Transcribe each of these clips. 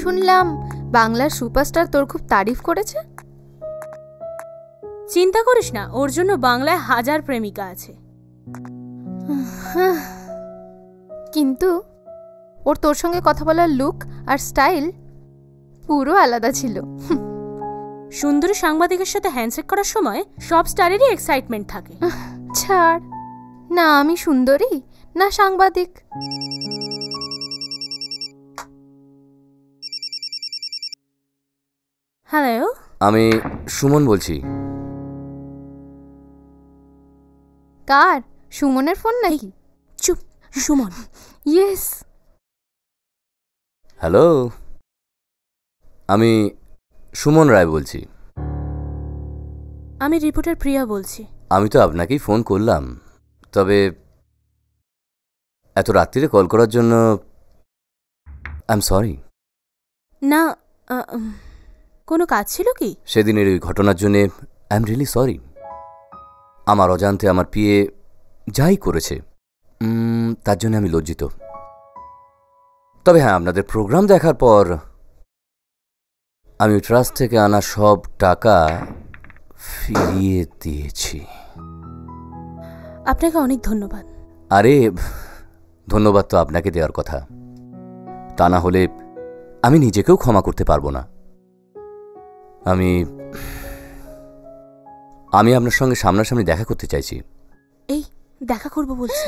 শুনলাম বাংলার সুপারস্টার তোর খুব তারিফ করেছে। চিন্তা করিস না, ওর জন্য বাংলায় 1000 প্রেমিকা আছে। কিন্তু ওর তোর সঙ্গে কথা বলার লুক আর স্টাইল পুরো আলাদা ছিল। সুন্দরী সাংবাদিকের সাথে হ্যান্ডশেক করার সময় সব স্টারেরই এক্সাইটমেন্ট থাকে। ছাড় না, আমি সুন্দরী না সাংবাদিক। হ্যালো, আমি সুমন বলছি। কার? সুমনের ফোন নাকি? চুপ, সুমন। ইয়েস। হ্যালো, আমি সুমন রায় বলছি। আমি রিপোর্টার প্রিয়া বলছি। আমি তো আপনাকেই ফোন করলাম, তবে এত রাত্রিরে কল করার জন্য আই এম সরি। না, কোনো কাজ ছিল কি? সেদিনের ওই ঘটনার জন্যে আই এম রিয়েলি সরি। আমার অজান্তে আমার পিএ যাই করেছে তার জন্য আমি লজ্জিত। তবে হ্যাঁ, আপনাদের প্রোগ্রাম দেখার পর আমি ট্রাস্ট থেকে আনা সব টাকা ফিরিয়ে দিয়েছি। আপনাকে অনেক ধন্যবাদ। আরে ধন্যবাদ তো আপনাকে দেওয়ার কথা, তা না হলে আমি নিজেকেও ক্ষমা করতে পারবো না। আমি আমি আপনার সঙ্গে সামনাসামনি দেখা করতে চাইছি। এই দেখা করব বলছি।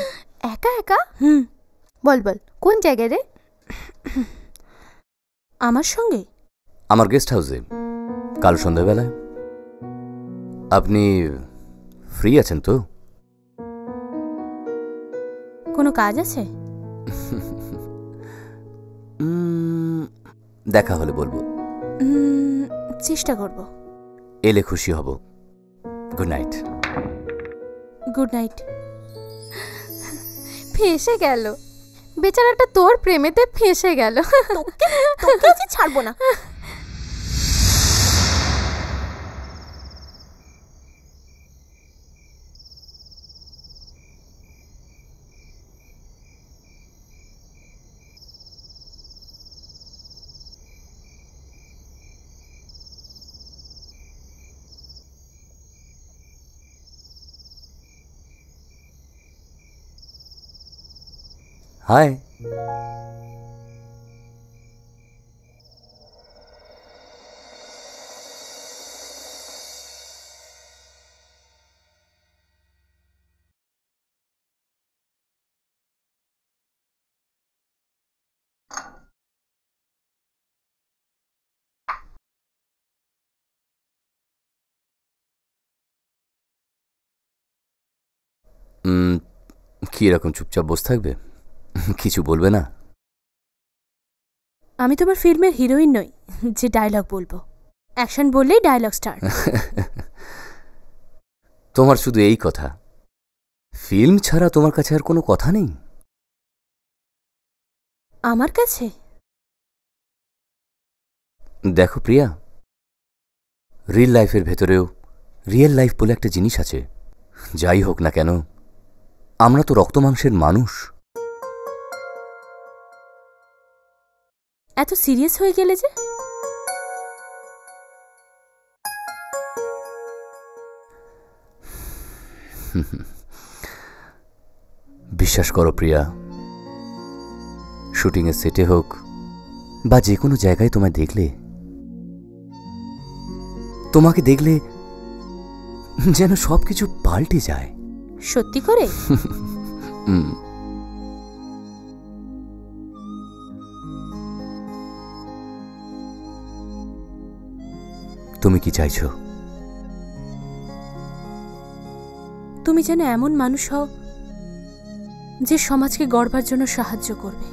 একা একা? হুম। বল বল, কোন জায়গায় রে? আমার সঙ্গে? আমার গেস্ট হাউসে, কাল সন্ধ্যাবেলায়। আপনি ফ্রি আছেন তো? কোনো কাজ আছে? দেখা হলে বলবো। চেষ্টা করব। এলে খুশি হব। Good night. Good night. ফেঁসে গেল বেচারাটা, তোর প্রেমেতে ফেঁসে গেল। তোকে ছাড়বো না। হাই। কি এরকম চুপচাপ বসে থাকবে? কিছু বলবে না? আমি তোমার ফিল্মের হিরোইন নই যে ডায়লগ বলবো। অ্যাকশন বললেই ডায়লগ স্টার্ট। তোমার শুধু এই কথা, ফিল্ম ছাড়া তোমার কাছে আর কোনো কথা নেই? আমার কাছে? দেখো প্রিয়া, রিয়েল লাইফের ভেতরেও রিয়েল লাইফ বলে একটা জিনিস আছে। যাই হোক না কেন, আমরা তো রক্ত মাংসের মানুষ। এত সিরিয়াস হয়ে গেলে যে? বিশ্বাস করো প্রিয়া, শুটিংয়ের সেটে হোক বা যে কোনো জায়গায় তোমায় দেখলে, তোমাকে দেখলে যেন সবকিছু পাল্টে যায়। সত্যি করে? তুমি কি চাইছো? তুমি যেন এমন মানুষ হও যে সমাজকে গড়বার জন্য সাহায্য করবে।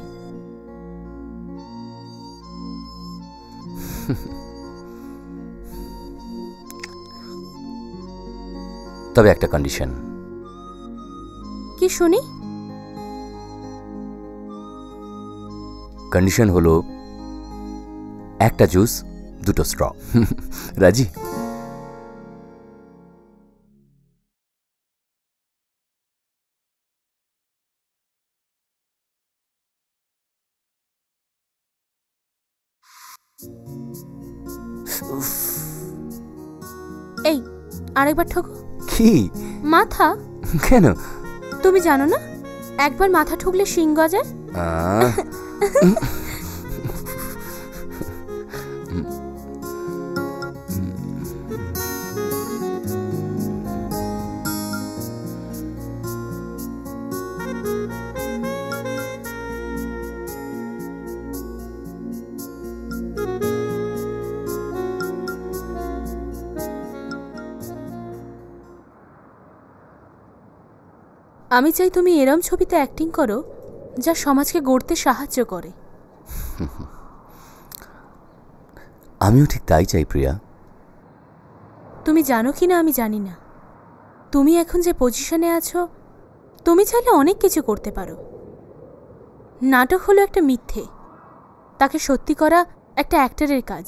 তবে একটা কন্ডিশন। কি শুনি? কন্ডিশন হলো একটা জুস, দুটো স্ট্র। রাজি? উফ, এই আরেকবার ঠোকো। কি? মাথা। কেন? তুমি জানো না একবার মাথা ঠুকলে শিং গজায়? আহ, আমি চাই তুমি এরম ছবিতে অ্যাক্টিং করো যা সমাজকে গড়তে সাহায্য করে। আমিও ঠিক তাই চাই প্রিয়া। তুমি জানো কি না আমি জানি না, তুমি এখন যে পজিশনে আছো তুমি চাইলে অনেক কিছু করতে পারো। নাটক হলো একটা মিথ্যে, তাকে সত্যি করা একটা অ্যাক্টরের কাজ।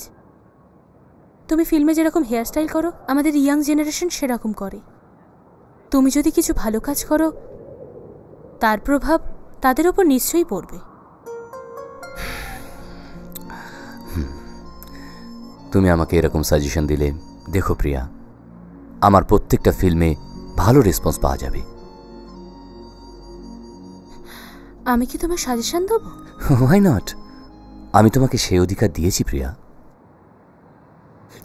তুমি ফিল্মে যেরকম হেয়ারস্টাইল করো আমাদের ইয়াং জেনারেশন সেরকম করে। তুমি যদি কিছু ভালো কাজ করো তার প্রভাব তাদের ওপর নিশ্চয়ই পড়বে। তুমি আমাকে এরকম সাজেশন দিলে দেখো প্রিয়া, আমার প্রত্যেকটা ফিল্মে ভালো রেসপন্স পাওয়া যাবে। আমি কি তোমার সাজেশন দেবো? Why not? আমি তোমাকে সেই অধিকার দিয়েছি প্রিয়া।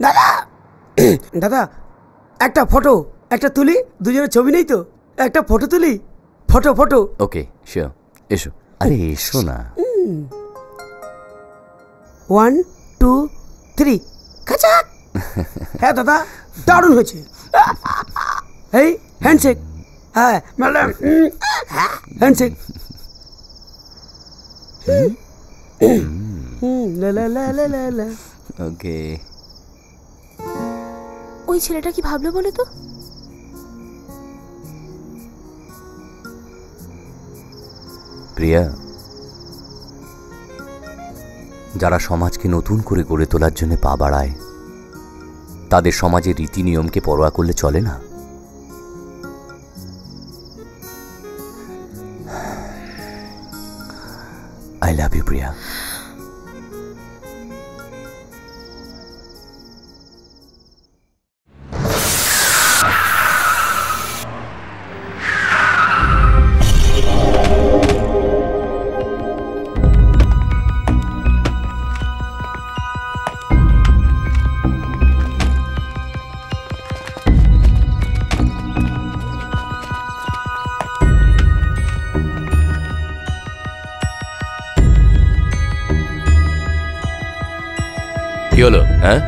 দাদা দাদা একটা ফটো একটা তুলি, দুজনের ছবি নেই তো, একটা ফটো তুলি। Photo photo. ওকে শিওর, এসো। আরে এসো না। 1 2 3 কাচাক। হ্যাঁ দাদা দারুণ হয়েছে। এই হ্যান্ডশেক। হ্যাঁ ম্যাডাম হ্যান্ডশেক। লা লা লা লা লা লা। ওকে। ওই ছেলেটা কি ভাবলো বলে তো? প্রিয়া, যারা সমাজকে নতুন করে গড়ে তোলার জন্য পা বাড়ায় তাদের সমাজের রীতি নিয়মকে পরোয়া করলে চলে না। আই লাভ ইউ প্রিয়া। কি হলো? হ্যাঁ